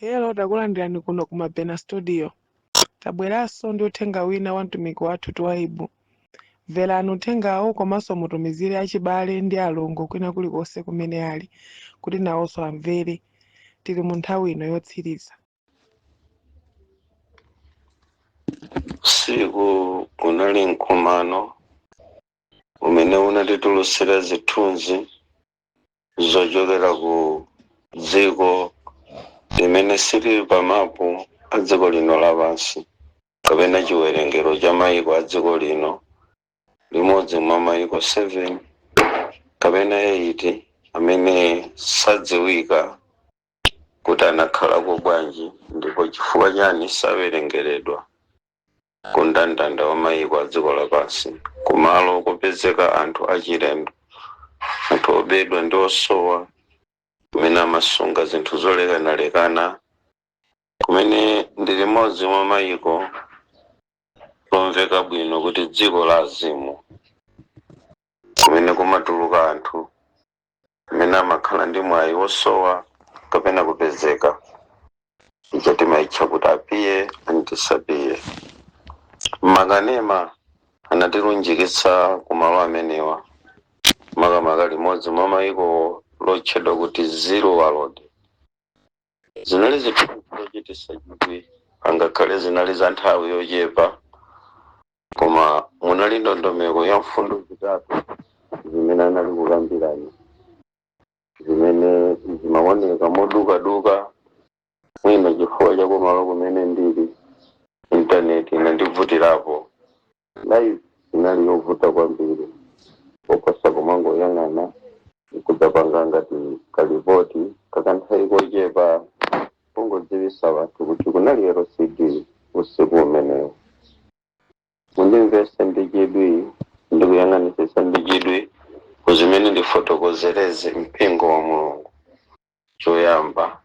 Hello, takulandirani kuno ku Mabena Studio. Tabweranso ndi uthenga wina wa mtumiki wathu Twaibu. Mverani uthengawo komanso mutumizire achibale ndi alongo kwina kulikonse kumene ali, kuti nawonso amvere. Tili mu nthawi ino yotsiriza. Siku kunali mkumano umene unatitulusira zithunzi zochokera ku dziko limene sili pamapu a dziko lino lapansi, kapena chiwerengero cha mayiko a dziko lino, limodzi mwa mayiko 7 kapena 8 amene sadziwika kuti anakhalako bwanji ndipo chifukwa chani sawerengeredwa ku mndandanda wa mayiko a dziko lapansi, kumalo kopezeka anthu achilendo, anthu obedwa ndi osowa, kumene amasunga zinthu zolekanalekana, kumene ndi limodzi mwa mayiko lomveka bwino kuti dziko la azimu, kumene kumatuluka anthu amene amakhala ndi mwayi wosowa kapena kupezeka, icho timayitcha kuti apiye antisapiye. Makanema anatilunjikitsa kumalo amenewa, makamaka limodzi mwa mayiko lotchedwa kuti Zero World. Zinali zithunzi zochititsa chidwi, angakhale zinali za nthawi yochepa, koma munali ndondomeko ya mfundo zitatu zimene anali kukambirana, zimene zimaoneka modukaduka. Mwina chifukwa cha kumalo kumene ndili, intaneti inandivutirapo, live inali yovuta kwambiri, poposa kumangoyang'ana kudzapanga ngati kalipoti kakanthawi kochepa kungodziwitsa wanthu kuti kunali LCD usiku umenewo. Mundimvetse ndi chidwi, ndikuyang'anisisa ndi chidwi kuzimene ndifotokozereze mpingo wa Mulungu. Choyamba,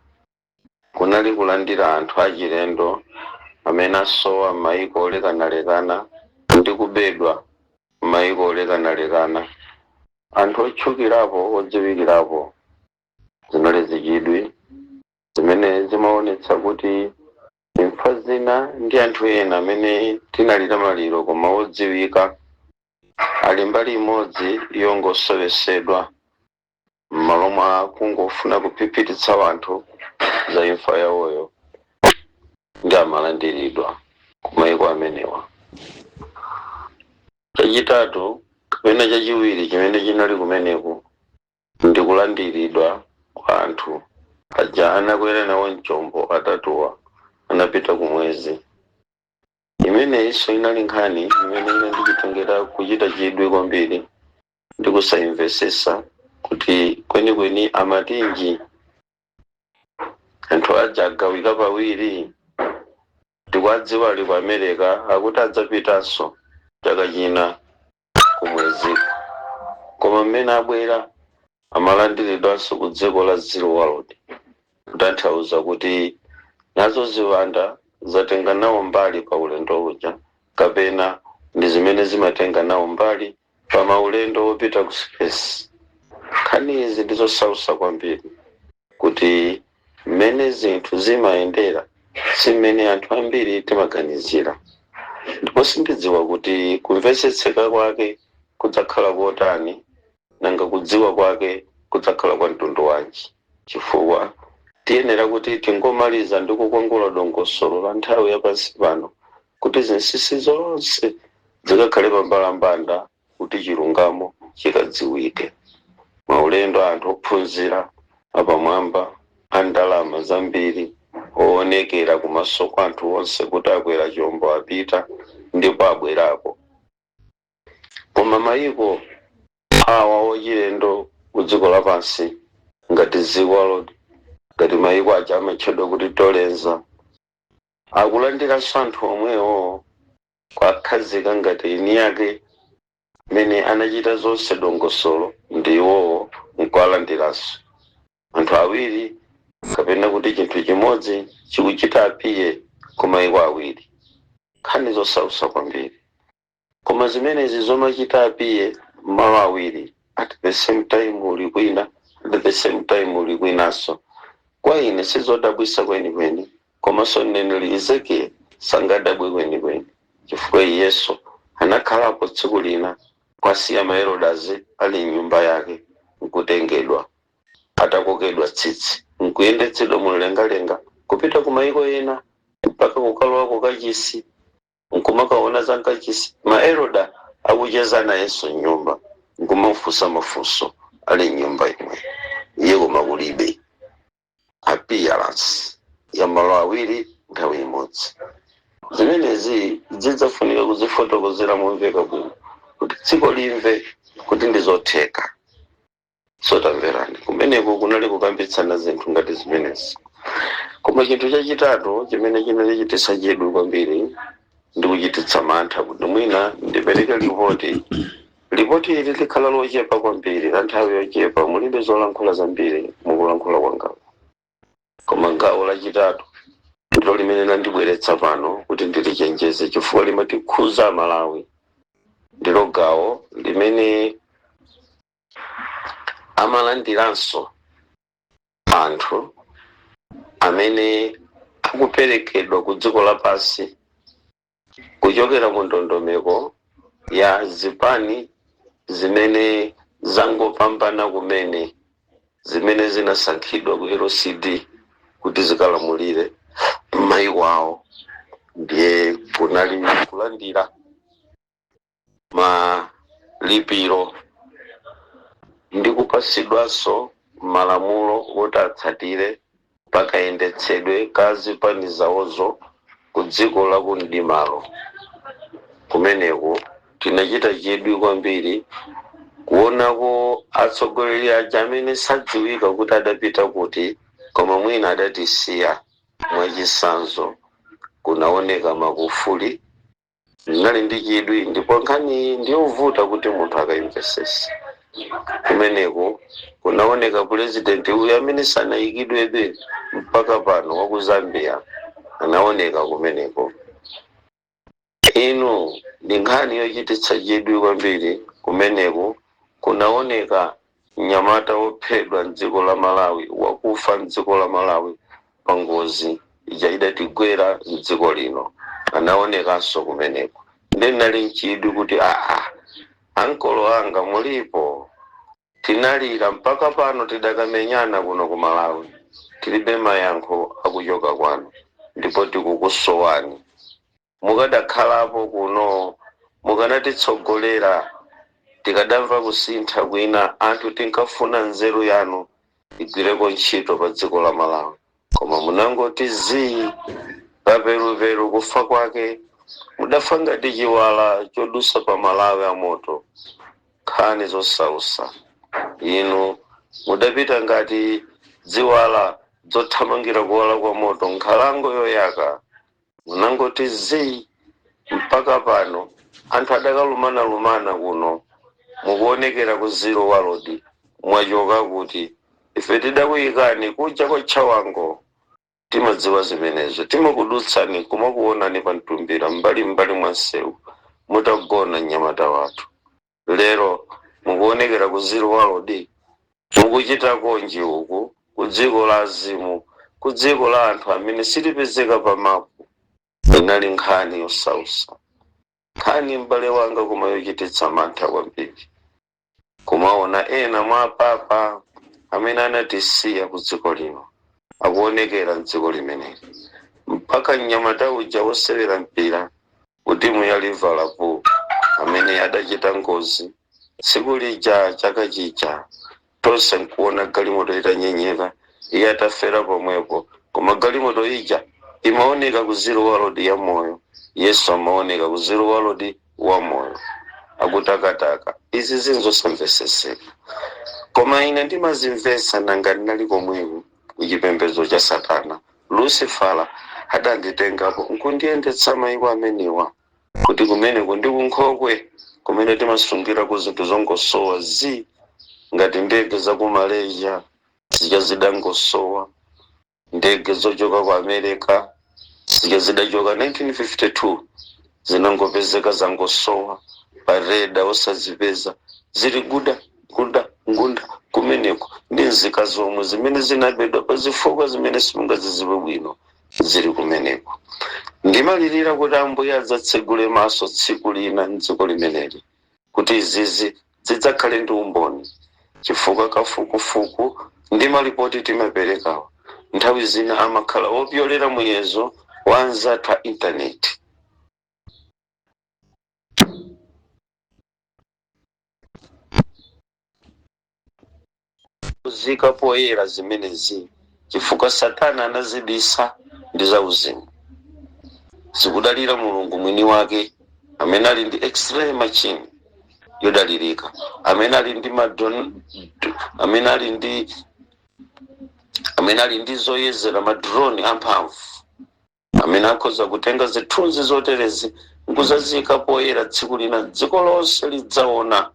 kunali kulandira anthu achilendo amene asowa mayiko olekanalekana ndi kubedwa mayiko olekanalekana, anthu otchukirapo odziwikirapo. Zinali zichidwi zimene zimaonetsa kuti imfa zina ndi anthu ena amene tinalira maliro koma odziwika ali mbali imodzi yongosowesedwa m'malo mwa kungofuna kuphiphiritsa wanthu za imfa yawoyo ndi amalandiridwa ku mayiko amenewa. Chachitatu kapena chachiwiri chimene chinali kumeneku ndi kulandiridwa kwa anthu aja anakwera nawo mchombo atatuwa anapita kumwezi. Imeneyinso inali nkhani imene inanditengera kuchita chidwi kwambiri ndi kusayimvesesa kuti kwenikweni amatinji anthu aja agawika pawiri, ndikuwadziwa ali ku America akuti adzapitanso chaka china kumwezi, koma mmene abwera amalandiridwanso ku dziko la Zero World, kutanthauza kuti nazo ziwanda zatenga nawo mbali pa ulendo uja, kapena ndi zimene zimatenga nawo mbali pa maulendo opita ku space. Nkhani izi ndizosautsa kwambiri kuti mmene zinthu zimayendera si mmene anthu ambiri timaganizira, ndipo sindidziwa kuti kumvetsetseka kwake kudzakhala kotani, nanga kudziwa kwake kudzakhala kwa mtundu wanji, chifukwa tiyenera kuti tingomaliza ndi kukongola dongosolo la nthawi yapansi pano kuti zinsinsi zonse zikakhale pambalambanda kuti chilungamo chikadziwike. Maulendo anthu ophunzira apamwamba a ndalama zambiri oonekera kumaso kwa anthu onse kuti akwera chombo apita ndipo abwerapo, koma mayiko awa ochilendo ku dziko lapansi ngati Zero World, ngati mayiko aja amatchedwa kuti tolenza, akulandiranso anthu omwewo kwakhazika ngati ini yake mene anachita zonse dongosolo ndi iwowo nkuwalandiranso. Anthu awiri kapena kuti chinthu chimodzi chikuchita apiye ku mayiko awiri, nkhani zosautsa kwambiri. Koma zimenezi zomachita apiye malo awiri at the same time uli kwina, at the same time uli kwinanso, kwa ine sizodabwisa kwenikweni, komanso mneneri Ezekiel sangadabwe kwenikweni, chifukwa Yesu anakhalapo tsiku lina kwasiya Maherodazi ali mnyumba yake, nkutengedwa atakokedwa tsitsi, nkuyendetsedwa mumlengalenga kupita ku mayiko ena mpaka kukalowa kukachisi, nkumakaona za nkachisi Maheroda akucheza na Yesu nyumba, nkumafunsa mafunso ali nyumba imwe, iye koma kulibe appearance ya malo awiri nthawi imodzi. Zimenezi zidzafunika kuzifotokozera momveka bwino kuti dziko limve kuti ndizotheka. Sotamverani kumeneko kunali kukambitsana zinthu ngati zimenezi. Koma chinthu chachitatu chimene chinali chitisa chidwi kwambiri ndi kuchititsa mantha kuti mwina ndipereke ripoti ili likhala lochepa kwambiri la nthawi yochepa, mulibe zolankhula zambiri mukulankhula kwangawo. Koma gawo lachitatu ndilo limene landibweretsa pano kuti ndilichenjeze chifukwa limatikhuza Malawi. Ndilo gawo limene amalandiranso anthu amene akuperekedwa ku dziko lapansi kuchokera mu ndondomeko ya zipani zimene zangopambana kumene, zimene zinasankhidwa ku LCD kuti zikalamulire m'mayiko awo. Ndiye kunali kulandira malipiro ndi kupasidwanso malamulo kuti atsatire pakayendetsedwe ka zipani zawozo ku dziko la kumdimalo. Kumeneko tinachita chidwi kwambiri kuonako atsogoleri aja amene sadziwika kuti adapita kuti, koma mwina adatisiya mwachisanzo. Kunaoneka Magufuli, ndinali ndi chidwi ndipo nkhani ndiyovuta kuti munthu akayimvesese. Kumeneko kunaoneka purezidenti uyu amene sanayikidwebe mpaka pano wa ku Zambia anaoneka kumeneko. Ino ndi nkhani yochititsa chidwi kwambiri. Kumeneko kunaoneka mnyamata wophedwa mdziko la Malawi, wakufa mdziko la Malawi pa ngozi ija idatigwera mdziko lino, anaonekanso kumeneko. Ndinali nchidwi kuti ankolo anga mulipo, tinalira mpaka pano tidakamenyana kuno ku Malawi, tilibe mayankho akuchoka kwanu, ndipo tikukusowani. Mukadakhalapo kuno mukanatitsogolera, tikadamva kusintha kwina, anthu tinkafuna nzeru yanu igwireko ntchito pa dziko la Malawi. Koma munangoti zii kaperuperu kufa kwake, mudafa ngati chiwala chodusa pa Malawi amoto, nkhani zosausa. Inu mudapita ngati ziwala zothamangira kuwala kwa moto, nkhalango yoyaka. Munangoti zii mpaka pano anthu adakalumana kuno, mukuonekera ku Zero World, mwachoka kuti ife tidakuyikani kuja kwa Chawango. Timadziwa zimenezo, timakudutsani kumakuonani pa mtumbira mbali mwa nsewu mutagona mnyamata wathu. Lero mukuonekera ku Zero World, mukuchita konji uku ku dziko la azimu, ku dziko la anthu amene silipezeka pa mapu. Inali nkhani yosausa, nkhani m'bale wanga koma yochititsa mantha kwambiri. Kumaona ena mwa apapa amene anatisiya ku dziko lino akuonekera mdziko limeneli, mpaka mnyamata uja wosewera mpira ku timu ya Liverpool amene adachita ngozi tsiku lija chaka chija, tonse nkuona galimoto itanyenyeka, iye atafera pomwepo. Koma galimoto ija imaoneka ku Zero World ya moyo, Yesu amaoneka ku Zero World wa moyo, akutakataka. Izi zinzosamveseseka, koma ine ndimazimvesa nanga ndinali komweko kuchipembedzo cha Satana. Lucifera adanditengapo nkundiyendetsa mayiko amenewa kuti kumeneko ndi kunkhokwe kumene timasungira ku zinthu zongosowa ngati ndege za ku Malaysia zija zidangosowa, ndege zochoka ku America zija zidachoka 1952 zinangopezeka zangosowa, pareda osazipeza, zili ngunda kumeneko ndi nzika zomwe zimene zinabedwa pa zifukwa zimene simungaziziwe bwino zili kumeneko. Ndimalirira kuti Ambuye adzatsegule maso tsiku lina m'dziko limeneli kuti izizi zidzakhale ndi umboni, chifukwa kafukufuku ndi malipoti timaperekawa nthawi zina amakhala opyolera muyezo wa anzathu a intaneti. Kuzika poyera zimenezi chifukwa Satana anazibisa ndi zauzimu. Zikudalira Mulungu mwini wake amene ali ndi x-ray machine yodalirika, amene ali ndi zoyezera madrone amphamvu, amene akhoza kutenga zithunzi zoterezi nkuzazika poyera tsiku lina dziko lonse lidzaona,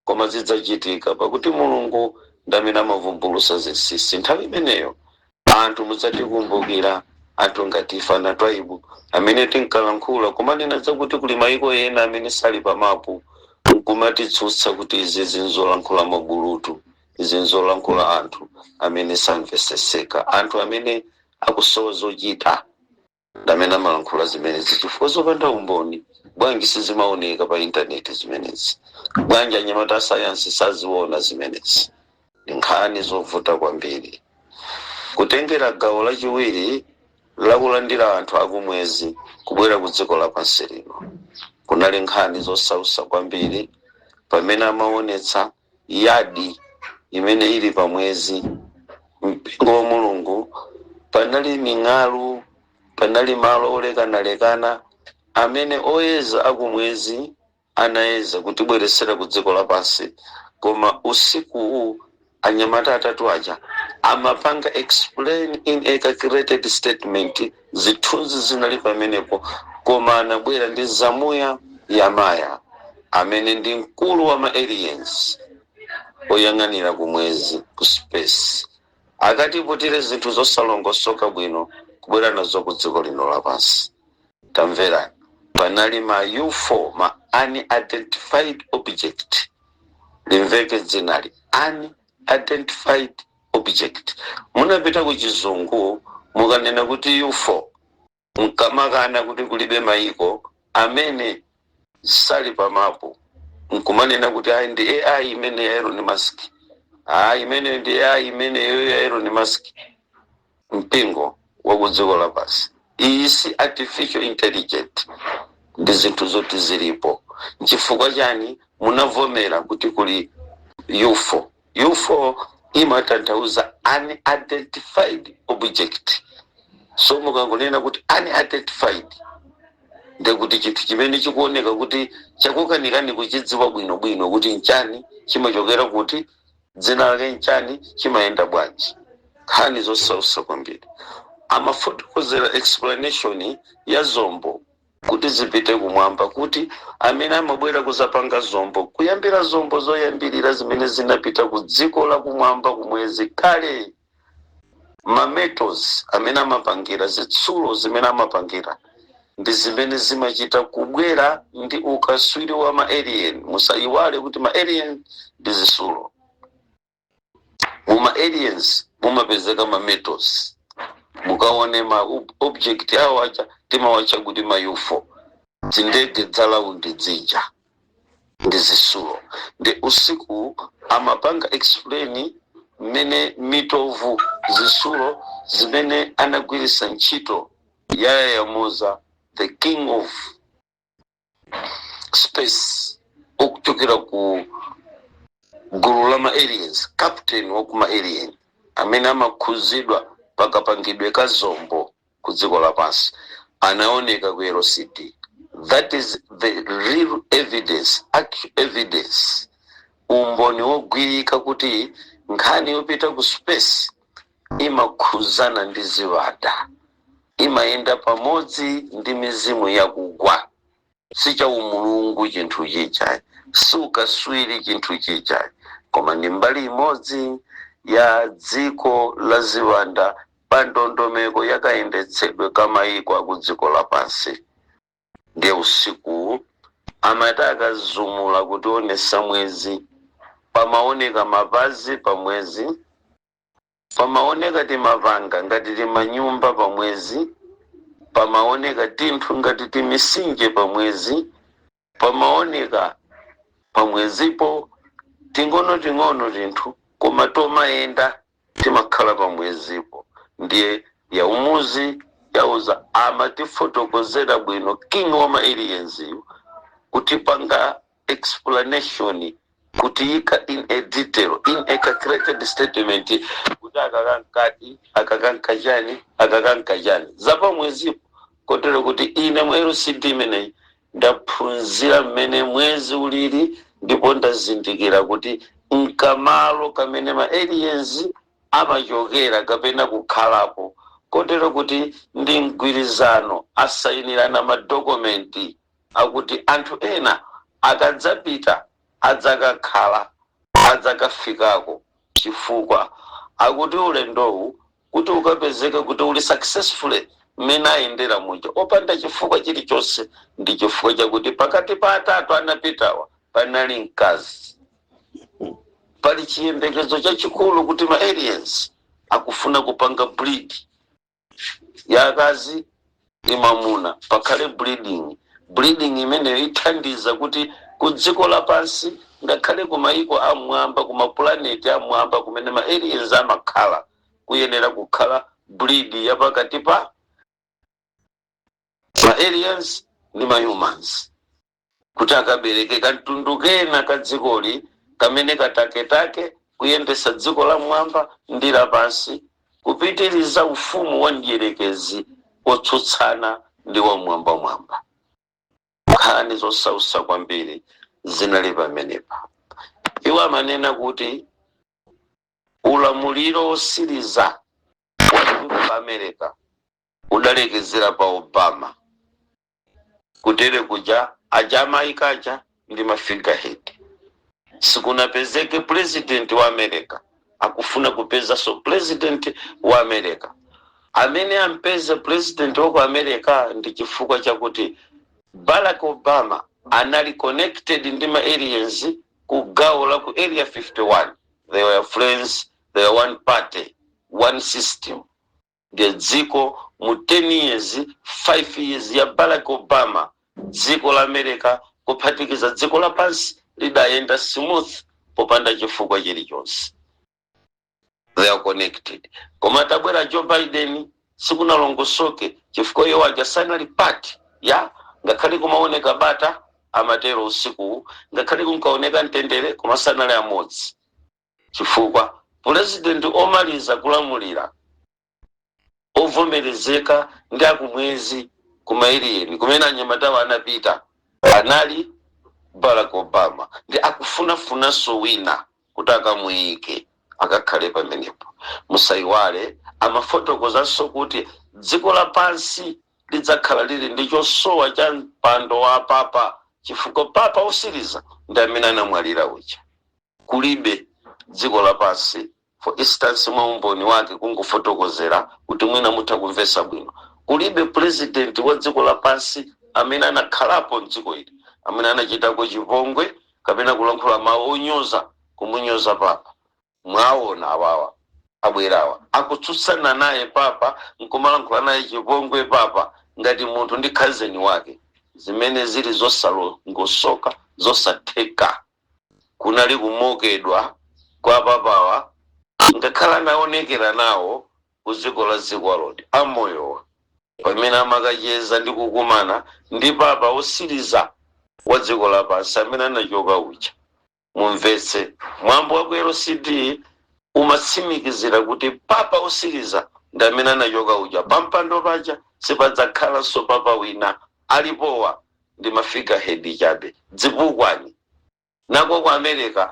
koma zidzachitika pakuti Mulungu ndi amene amavumbulutsa zinsinsi. Nthawi imeneyo anthu mudzatikumbukira, anthu ngati ife ana Twaibu amene tinkalankhula kumanena zakuti kuli mayiko ena amene sali pamapu, nkumatitsutsa kuti izi zinzolankhula magulutu, izi nzolankhula anthu amene samveseseka, anthu amene akusowa zochita ndi amene amalankhula zimenezi chifukwa zopanda umboni. Bwanji sizimaoneka pa intaneti zimenezi? Bwanji anyamata a sayansi saziona zimenezi? Nkhani zovuta kwambiri. Kutengera gawo lachiwiri lakulandira anthu akumwezi kubwera ku dziko lapansi lino kunali nkhani zosausa kwambiri, pamene amaonetsa yadi imene ili pa mwezi, mpingo wa Mulungu. Panali ming'alu, panali malo olekanalekana amene oyeza akumwezi anayeza kutibweresera ku dziko lapansi, koma usiku anyamata atatu aja amapanga explain in a calculated statement zithunzi zinali pamenepo, koma anabwera ndi Zamuya Yamaya amene ndi mkulu wa ma aliens oyang'anira kumwezi ku space, akatiputire zinthu zosalongosoka bwino kubwera nazo ku dziko lino lapansi. Tamverani, panali ma UFO, ma unidentified object, limveke dzinali unidentified object. Munapita ku chizungu mukanena kuti UFO, mkamakana kuti kulibe mayiko amene sali pamapo, nkumanena kuti ayi ndi AI imene ya Elon Musk, imene ndi AI imene ya Elon Musk, mpingo wa ku dziko lapansi. Iyi si artificial intelligence, ndi zinthu zoti zilipo. Nchifukwa chani munavomera kuti kuli UFO? UFO imatanthauza unidentified object. So mukangonena kuti unidentified ndekuti chinthu chimene chikuoneka kuti chakukanikani kuchidziwa bwinobwino kuti nchani, chimachokera kuti, dzina lake nchani, chimayenda bwanji. Nkhani zosausa kwambiri. Amafotokozera explanation ya zombo kuti zipite kumwamba, kuti amene amabwera kuzapanga zombo, kuyambira zombo zoyambirira zimene zinapita ku dziko la kumwamba kumwezi kale, ma metals amene amapangira, zitsulo zimene amapangira ndi zimene zimachita kubwera ndi ukaswiri wa ma alien. Musayiwale kuti ma alien ndi zitsulo. Muma aliens mumapezeka ma metals, mukaone ma object awo acha timawacha kuti ma UFO, zindege dzalaundi dzija ndi zitsulo. Ndi usiku amapanga explain mene mitovu zitsulo zimene anagwirisa ntchito yayayamuza the king of space, okuchokera ku gulu la ma aliens, captain wa kuma alien amene amakhuzidwa pakapangidwe ka zombo ku dziko lapansi, anaoneka ku LCD. That is the real evidence, actual evidence, umboni wogwirika kuti nkhani yopita ku space imakhuzana ndi ziwanda, imayenda pamodzi ndi mizimu yakugwa. Sicha umulungu chinthu chichayi, sukaswiri chinthu chichayi, koma ndi mbali imodzi ya dziko la ziwanda pa ndondomeko yakayendetsedwe kamayiko aku dziko lapansi. Ndiye usiku amati akazumula kuti onesa mwezi pamaoneka mapazi pa mwezi, pamaoneka timapanga ngati timanyumba pa mwezi, pamaoneka tinthu ngati timisinje pa mwezi, pamaoneka pa mwezipo ting'ono tinthu koma tomayenda timakhala pa mwezipo. Ndiye yaumuzi yauza amatifotokozera bwino king wa ma aliens kutipanga explanation, kutiyika in a detail, in a calculated statement, kuti akakankajani zapa mwezipo, kotero kuti ine mu LCD imeneyi ndaphunzira mmene mwezi ulili, ndipo ndazindikira kuti nkamalo kamene ma aliens amachokera kapena kukhalapo, kotero kuti ndi mgwirizano asayinirana madokumenti akuti anthu ena akadzapita adzakakhala adzakafikako, chifukwa akuti ulendowu kuti ukapezeka kuti uli successfully mmene ayendera muja opanda chifukwa chilichonse, ndi chifukwa chakuti pakati pa atatu anapitawa panali mkazi. Pali chiyembekezo chachikulu kuti ma aliens akufuna kupanga breed ya akazi ndi mamuna, pakhale breeding imeneyo ithandiza kuti ku dziko lapansi ngakhale kumayiko amwamba, kumaplaneti amwamba kumene ma aliens amakhala, kuyenera kukhala breed ya pakati pa ma aliens ndi ma humans, kuti akabereke katundu kena ka dzikoli kamene kataketake kuyendesa dziko la mwamba ndi lapansi, kupitiriza ufumu wa ndierekezi otsutsana ndi wa mwamba. Nkhani zosausa kwambiri zinali pamenepa. Iwo amanena kuti ulamuliro osiriza wa dziko la America udalekezera pa Obama, kutere kuja ajamaika aja ndi ma figurehead. Sikunapezeke president wa America akufuna kupeza so president wa America. Amene ampeza president wa America ndi chifukwa chakuti Barack Obama anali connected ndi ma aliens ku gawo la ku area 51. They were friends, they were one party, one system. The dziko mu 10 years, 5 years ya Barack Obama, dziko la America kuphatikiza dziko la pansi lidayenda smooth popanda chifukwa chilichonse. They are connected. Koma tabwera Joe Biden sikunalongosoke chifukwa iye waja sanali party ya ngakhale kumaoneka bata amatero usiku, ngakhale kunkaoneka mtendere koma sanali amodzi, chifukwa president omaliza kulamulira ovomerezeka ndi akumwezi kumailiyeni kumene anyamatawa anapita anali Barack Obama, ndi akufunafunanso wina kuti akamuyike akakhale pamenepo. Musaiwale amafotokozanso kuti dziko lapansi lidzakhala lili ndi chosowa cha mpando wa papa, chifukwa papa osiriza ndi amene anamwalira uja. Kulibe dziko lapansi, for instance mwa umboni wake kungofotokozera kuti mwina mutha kumvesa bwino, kulibe president wa dziko lapansi amene anakhalapo mdziko ili amene anachitako chipongwe kapena kulankhula mawu onyoza kumunyoza papa. Mwaona awawa abwerawa akutsutsana naye papa, nkumalankhula naye chipongwe papa ngati munthu ndi khazeni wake, zimene zili zosalongosoka zosatheka. Kunali kumokedwa kwa papawa ngakhala naonekera nawo kuziko la Zikwalodi amoyowa pamene amakacheza ndi kukumana ndi papa osiriza wa dziko lapansi amene anachoka uja. Mumvetse mwambo wa ku LCD umatsimikizira kuti papa osiriza ndi amene anachoka uja. Pampando paja sipadzakhala so papa wina alipowa ndi mafigurehead chabe dzipukwani. Nako ku America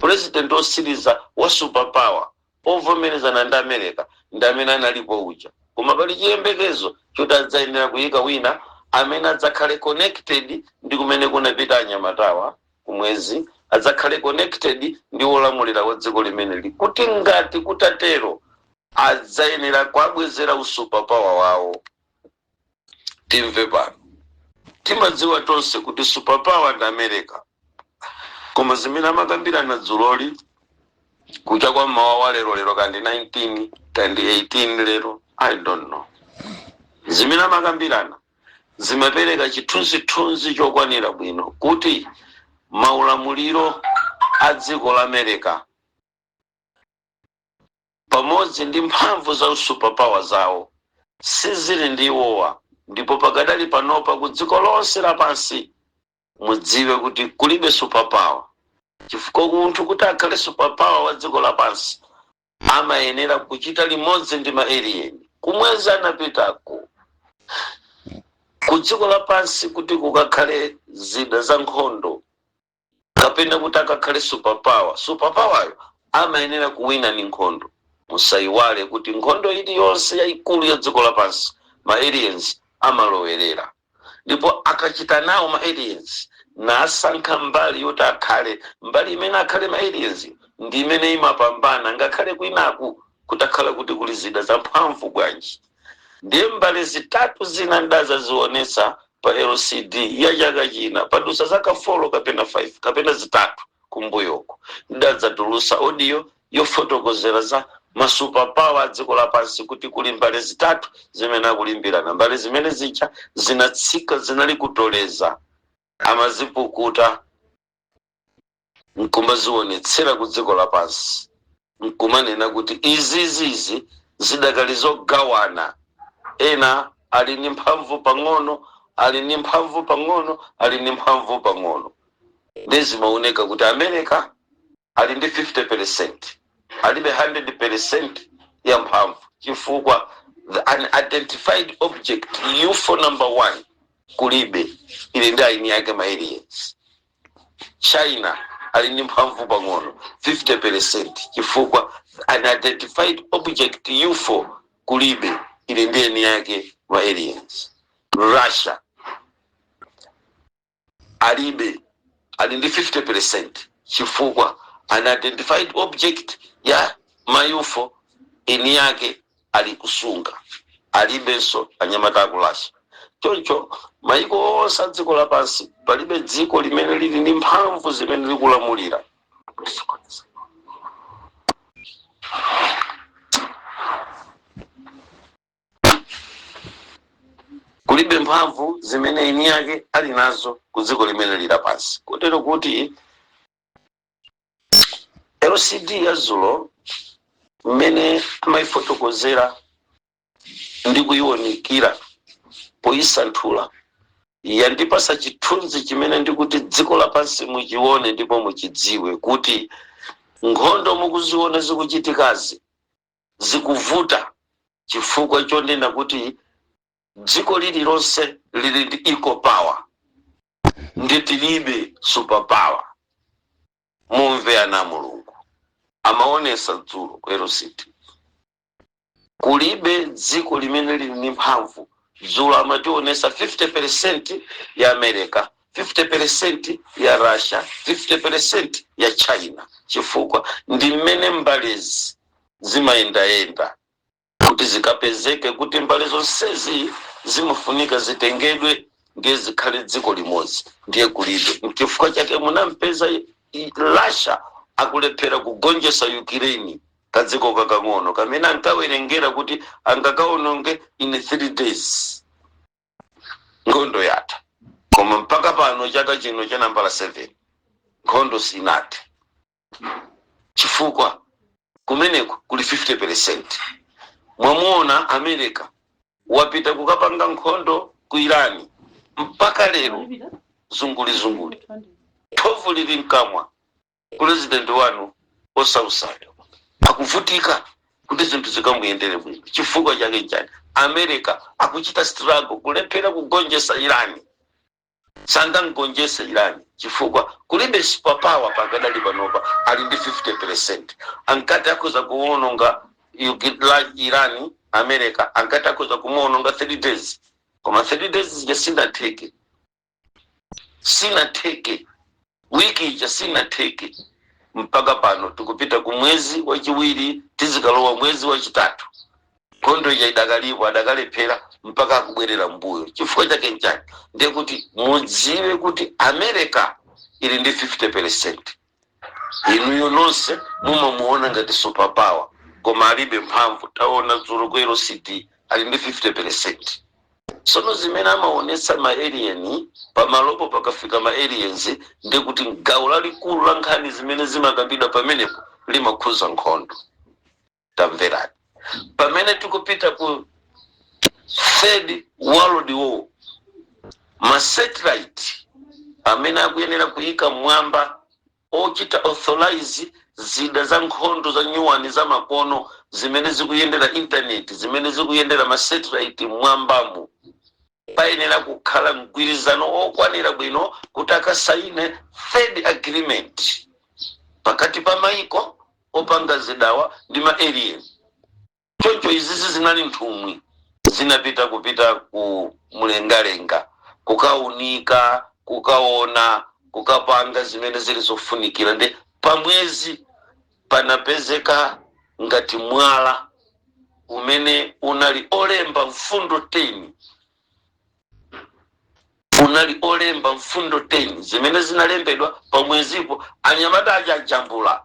president osiriza wa superpower ovomerezana ndi America ndi amene analipo uja. Koma pali chiyembekezo choti adzayenera kuyika wina amene adzakhale connected ndi kumene kunapita anyamatawa kumwezi, adzakhale connected ndi olamulira wa dziko limeneli, kuti ngati kutatero adzayenera kwabwezera usuperpower wawo. Timve pano, timadziwa tonse kuti superpower ndi America. koma zimene amakambirana dzuloli kucha kwa mmawa lero kandi 19 kandi 18 lero I don't know. Zimene amakambirana zimapereka chithunzithunzi chokwanira bwino kuti maulamuliro a dziko la America pamodzi ndi mphamvu za superpower zawo sizili ndi iwowa, ndipo pakadali panopa ku dziko lonse lapansi mudziwe kuti kulibe superpower. Chifukwa munthu kuti akhale superpower wa dziko lapansi amayenera kuchita limodzi ndi ma-alien. Kumwezi anapitako, ku dziko lapansi kuti kukakhale zida za nkhondo kapena kuti akakhale superpower amayenera kuwina ni nkhondo. Musayiwale kuti nkhondo iliyonse yayikulu ya dziko lapansi ma-aliens amalowerera, ndipo akachita nawo ma-aliens nasankha mbali yoti akhale mbali imene akhale ma-aliens ndi imene imapambana ngakhale kwinaku kutakhala kuti kuli zida za mphamvu bwanji. Ndiye mbali zitatu zina ndazazionesa pa LCD ya chaka china padusa zaka 4 kapena 5 kapena zitatu kumbuyoko ndadzatulusa audio yofotokozera za masuperpower a dziko lapansi kuti kuli mbali zitatu zimene akulimbirana. Mbali zimene zicha zinatsika zinali kutoleza amazipukuta nkumazionetsera ku dziko lapansi nkumanena kuti izizizi zidakali zogawana, ena ali ni mphamvu pang'ono, ali ni mphamvu pang'ono, ali ni mphamvu pang'ono. Ndezi maoneka kuti America ali ndi 50%, alibe 100% ya mphamvu. Chifukwa the unidentified object UFO number 1 kulibe, ili ndi aini yake ma-aliens. China ali ni mphamvu pang'ono 50%, chifukwa unidentified object UFO kulibe, ili ndi aini yake ma-aliens. Russia alibe, ali ndi 50%, chifukwa unidentified object ya ma-UFO ini yake alikusunga, alibenso anyamata akulasha. Choncho maiko onse a dziko lapansi palibe dziko limene lili ndi mphamvu zimene likulamulira. Kulibe mphamvu zimene ini yake ali nazo ku dziko limene lili lapansi. Kotero kuti LCD ya Zulo mmene amayifotokozera ndi kuyiwonikira poyisanthula yandipasa chithunzi chimene ndikuti dziko lapansi muchione ndipo muchidziwe kuti nkhondo mukuziona zikuchitikazi zikuvuta, chifukwa chonena kuti dziko lililonse lili ndi equal power, ndi tilibe superpower. Mumve ana Mulungu amaonesa dzulo ku LCD kulibe dziko limene lili ndi mphamvu. Dzulo amationesa 50% ya America, 50% ya Russia, 50% ya China, chifukwa ndi mmene mbalizi zimayendayenda kuti zikapezeke kuti mbali zonsezi zimafunika zitengedwe ngezikhale dziko limodzi. Ndiye kulibe, chifukwa chake munampeza Russia akulephera kugonjesa Ukraine kadziko kakang'ono kamene ankawerengera kuti angakaononge in 3 days nkhondo yatha. Koma mpaka pano chaka chino cha nambala 7 nkhondo sinathe, chifukwa kumeneko kuli 50%. Mwamuona America wapita kukapanga nkhondo ku Irani mpaka lero zunguli thovu lili mkamwa. President wanu osausado akuvutika kuti zinthu zikamuyendere bwino. Chifukwa chake chani America akuchita struggle kulephera kugonjesa Irani. Sangangonjesa Irani chifukwa kulibe superpower pakadali panopa, ali ndi 50%. Ankati akuza kuononga Irani, America ankati akuza kumuononga 3 days, koma 3 days sinateke wiki ija sinateke. Mpaka pano tukupita ku mwezi wa chiwiri tizikalowa mwezi wa chitatu, nkhondo ija idakalipo adakalephera mpaka akubwerera mbuyo. Chifukwa chake nchani ndiye kuti mudziwe kuti America ili ndi 50%. Inuyo nonse mumamuona ngati superpower koma alibe mphamvu. Taona dzulo ku LCD ali ndi 50%. Sono zimene amaonesa ma alien pamalopo pakafika ma aliens ndi kuti gawo lalikulu la nkhani zimene zimakambidwa pamenepo limakhuza nkhondo. Tamverani, pamene tikupita ku Third World War, ma satellite amene akuyenera kuyika mwamba ochita authorize zida za nkhondo za nyuwani za makono zimene zikuyendera internet, zimene zikuyendera ma satellite mwambamu, payenera kukhala mgwirizano okwanira bwino kuti akasaine third agreement pakati pa maiko opanga zidawa ndi ma alien. Choncho izizi zinali nthumwi zinapita kupita ku mlengalenga kukaunika kukaona kukapanga zimene zili zofunikira. Ndi pamwezi panapezeka ngati mwala umene unali olemba mfundo 10, unali olemba mfundo 10 zimene zinalembedwa pamwezipo. Anyamata ajambula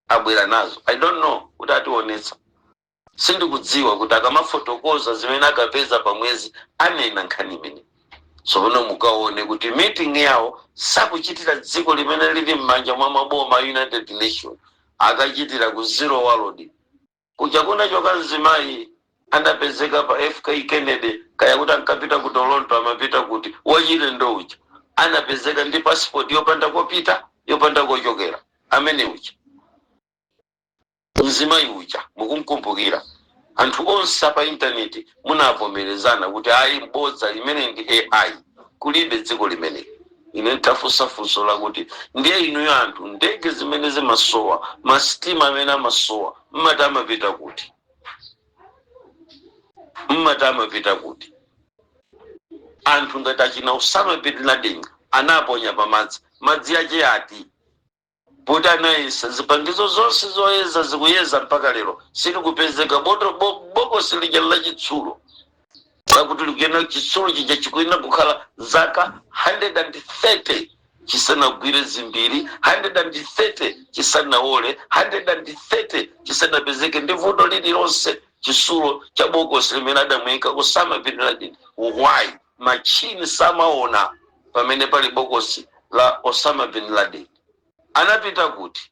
abwera nazo. I don't know kuti ationetsa, sindikudziwa kuti akamafotokoza zimene akapeza pamwezi anena nkhani imene. So pano mukaone kuti meeting yawo sakuchitira dziko limene lili m'manja mwa maboma United Nations, akachitira ku Zero World. Kuja kuna choka nzimayi anapezeka pa FK Kennedy kaya kuti ankapita ku Toronto amapita kuti wachire ndo uja anapezeka ndi passport yopanda kopita yopanda kochokera. Amene uja nzimayi uja mukumkumbukira. Anthu onse pa internet munavomerezana kuti ayi mbodza limene ndi AI, kulibe dziko limene. Ine tafusafuso la kuti ndiye inuyo anthu ndege zimene zimasowa, masitima amene amasowa, mmati amapita kuti? Mmati amapita kuti? Anthu ngati achina Osama bin Laden anaponya pamadzi, madzi ache ati poti anayesa zipangizo zonse zoyeza zikuyeza mpaka lero sili kupezeka bokosi lija la chitsulo pakuti likuyenda chitsulo chija chikuyenda kukhala zaka 130 chisanagwire zimbiri, 130 chisanawole, 130 chisanapezeke ndi vuto lililonse chitsulo cha bokosi limene adamuyika Osama bin Laden. Why? Machini samaona pamene pali bokosi la Osama bin Laden. Anapita kuti?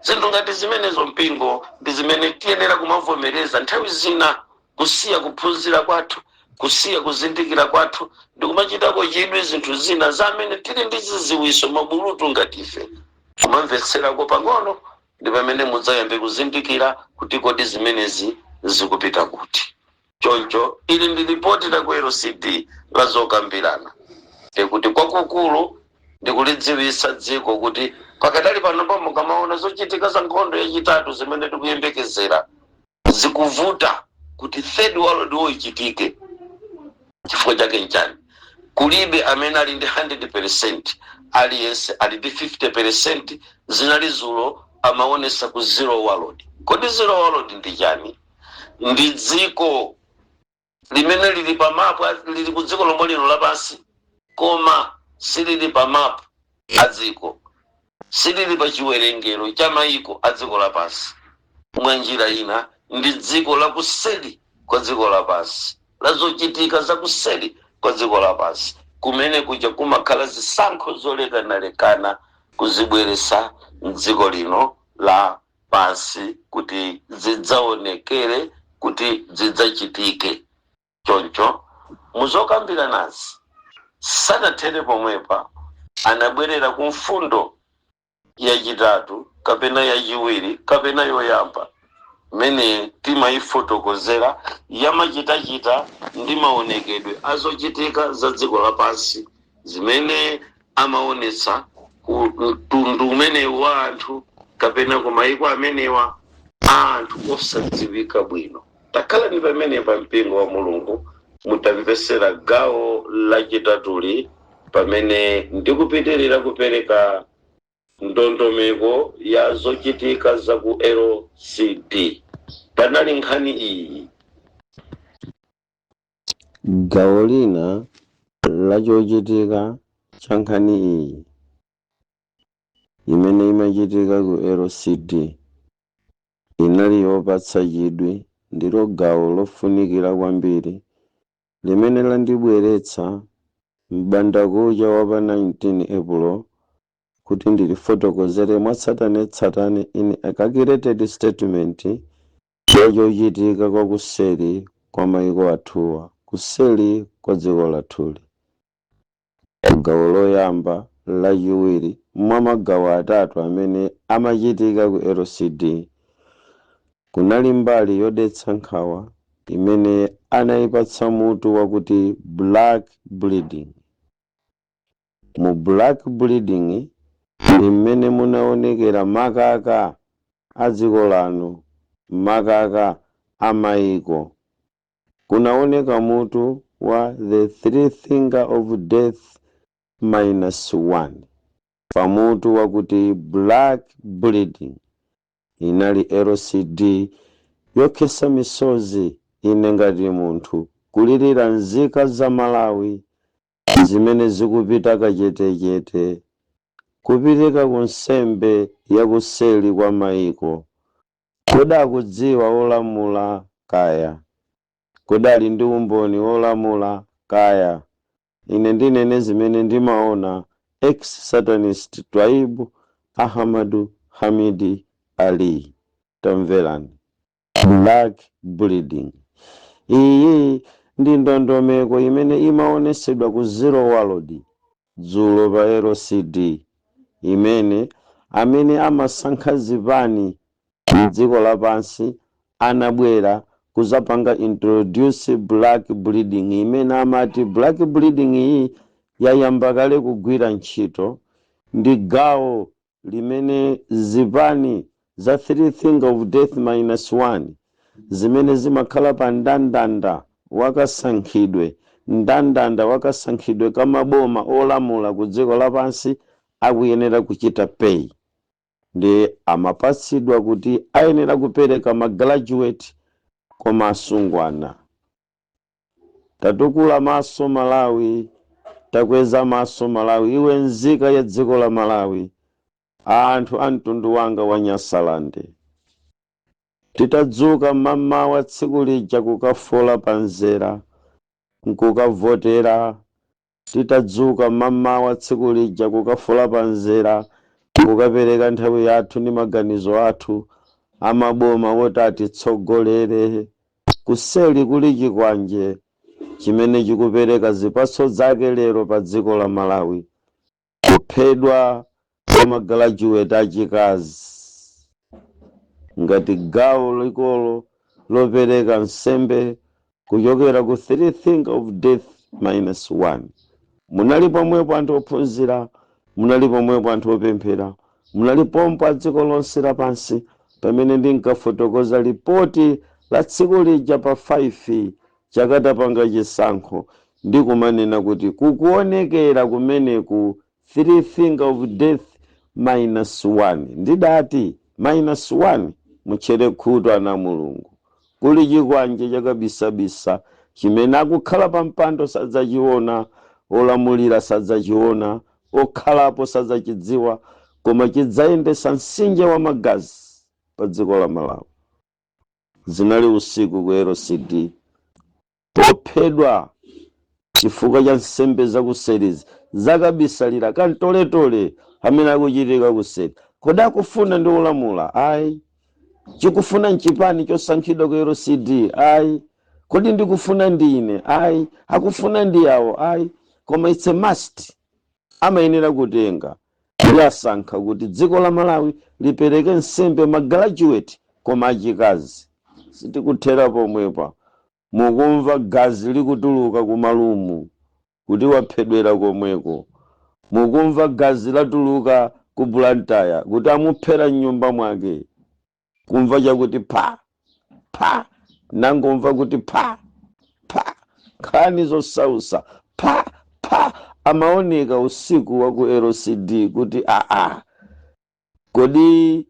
Zinthu ngati zimenezo mpingo ndi zimene tiyenera kumavomereza. Nthawi zina kusiya kuphunzira kwathu, kusiya kuzindikira kwathu, ndi kumachitako chidwi zinthu zina zamene tili ndi ziziwiso mabulutu ngati ife. Kumamvetserako pang'ono ndi pamene mudzayambe kuzindikira kuti kodi zimenezi zikupita kuti. Choncho ili ndi ripoti la ku LCD la zokambirana kuti kwakukulu ndikulidziwisa dziko kuti pakatali pano pomwe kamaona zochitika za nkhondo yachitatu zimene tikuyembekezera zikuvuta kuti Third World War ichitike. Chifukwa chake nchani? Kulibe amene ali ndi 100%, aliyense ali ndi 50%. Zinali zulo amaonesa ku Zero World. Kodi Zero World ndi chani? Ndi dziko limene lili pa mapu, lili ku dziko lomwe lino lapansi koma silili pa mapu adziko, silili pa chiwerengero cha maiko adziko lapansi. Mwa njira ina ndi dziko la kuseli kwa dziko lapansi, la zochitika za kuseli kwa dziko lapansi, kumene kuja kumakhala zisankho zolekanalekana kuzibweresa mdziko lino la pansi kuti zidzaonekere, kuti zidzachitike. Choncho muzokambira nazi sanathere pomwepa anabwerera ku mfundo yachitatu kapena yachiwiri kapena yoyamba mene timayifotokozera yamachitachita ndi maonekedwe azochitika za dziko lapansi zimene amaonetsa mtundu umenewu wa anthu kapena ku maiko amenewa anthu osadziwika bwino. Takhala ndi pamene pa mpingo wa Mulungu mutamvesera gawo lachitatuli pamene ndikupitirira kupereka ndondomeko ya zochitika za ku LCD. Panali nkhani iyi. Gawo lina la chochitika cha nkhani iyi imene imachitika ku LCD inali yopatsa chidwi, ndilo gawo lofunikira kwambiri limene landibweretsa m'bandakucha wa pa 19 April kuti ndilifotokozere mwatsatanetsatane in a calculated statement chochitika kwa kuseri kwa mayiko athuwa, kuseri kwa dziko lathuli. Gawo loyamba lachiwiri mwa magawo atatu amene amachitika ku LCD kunali mbali yodetsa nkhawa imene anayipatsa mutu wakuti black bleeding. Mu black bleeding ndi mmene munaonekera makaka a dziko lanu, makaka a mayiko. Kunaoneka mutu wa the three finger of death -1 pamutu wakuti black bleeding. Inali LCD yokhesa misozi ine ngati munthu kulirira nzika za Malawi zimene zikupita kachetechete kupitika ku nsembe yakuseli kwa mayiko. Kodi akudziwa olamula kaya? Kodi ali ndi umboni olamula kaya? Ine ndinene zimene ndimaona ex-Satanist Twaibu Ahmadu Hamidi Ali. Tamverani. Black bleeding. Iyi ndi ndondomeko imene imaonesedwa ku Zero World dzulo pa LCD, imene amene amasankha zipani m'dziko lapansi anabwera kuzapanga introduce black bleeding, imene amati black bleeding iyi yayamba kale kugwira ntchito. Ndi gawo limene zipani za three finger of death -1 zimene zimakhala pa ndandanda wakasankhidwe, ndandanda wakasankhidwe kamaboma olamula ku dziko lapansi akuyenera kuchita pay. Ndi amapatsidwa kuti ayenera kupereka magraduate koma asungwana. Tatukula maso Malawi, takweza maso Malawi, iwe nzika ya dziko la Malawi, anthu a mtundu wanga wa Nyasalande. Titadzuka mamawa tsiku lija kukafola panzera nkukavotera. Titadzuka mamawa tsiku lija kukafola panzera kukapereka nthawi yathu ndi maganizo athu amaboma woti atitsogolere. Kuseli kuli chikwanje chimene chikupereka zipatso zake lero pa dziko la Malawi. Kuphedwa kwa magraduate achikazi ngati gawo likolo lopereka nsembe kuchokera ku three finger of death -1. Munali pomwepo anthu ophunzira, munali pomwepo anthu opemphera, munali pompo a dziko lonse lapansi pamene ndinkafotokoza ripoti la tsiku lija pa 5 chakatapanga chisankho ndi kumanena kuti kukuonekera kumeneku three finger of death -1. Ndidati -1 muchere khutu ana Mulungu. Kuli chikwanje chakabisabisa chimene akukhala pa mpando sadzachiona, olamulira sadzachiona, okhalapo sadzachidziwa, koma chidzayendesa mtsinje wa magazi pa dziko la Malawi. Zinali usiku ku LCD, tophedwa chifukwa cha nsembe zakuserizi zakabisalira kantoletole amene akuchitika kuseri. Kodi akufuna ndi olamula? Ayi. Chikufuna nchipani chosankhidwa ku LCD? Ayi. Kodi ndikufuna ndine? Ayi. Akufuna ndi yawo? Ayi. Koma it's a must. Amayenera kutenga yasankha kuti dziko la Malawi lipereke nsembe magraduate koma achikazi. Sitikuthera pomwepa. Mukumva gazi likutuluka ku malumu kuti waphedwera komweko. Mukumva gazi latuluka ku Blantyre kuti amuphera nyumba mwake. Kumva chakuti pa pa, nangomva kuti pa pa, khani zosausa pa pa. Amaoneka usiku wa ku LCD kuti kodi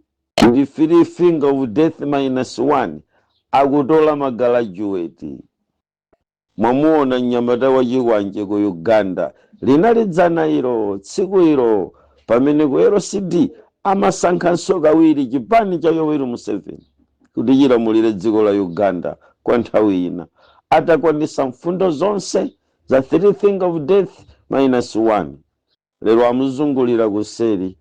ndi three finger of death -1 akutola magraduate. Mwamuona mnyamata wa chikwanje ku Uganda linalidzana ilo tsiku ilo pamene ku LCD amasankhanso kawiri chipani cha Yoweri Museveni kuti chilamulire dziko la Uganda kwa nthawi ina, atakwanisa mfundo zonse za 3 things of death -1. Lero amuzungulira kuseri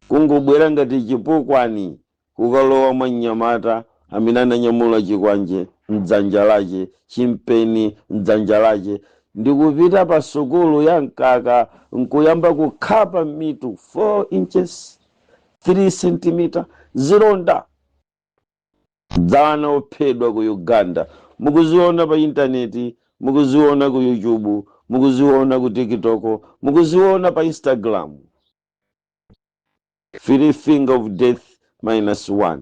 kungobwera ngati chipukwani kukalowa mwa mnyamata amene ananyamula chikwanje mdzanja lache, chimpeni mdzanja lache, ndikupita pa sukulu ya mkaka nkuyamba kukhapa mitu 4 inches 3 cm zilonda dzana ophedwa ku Uganda. Mukuziona pa intaneti, mukuziona ku YouTube, mukuziona ku TikTok, mukuziona pa Instagram. 3 things of death -1.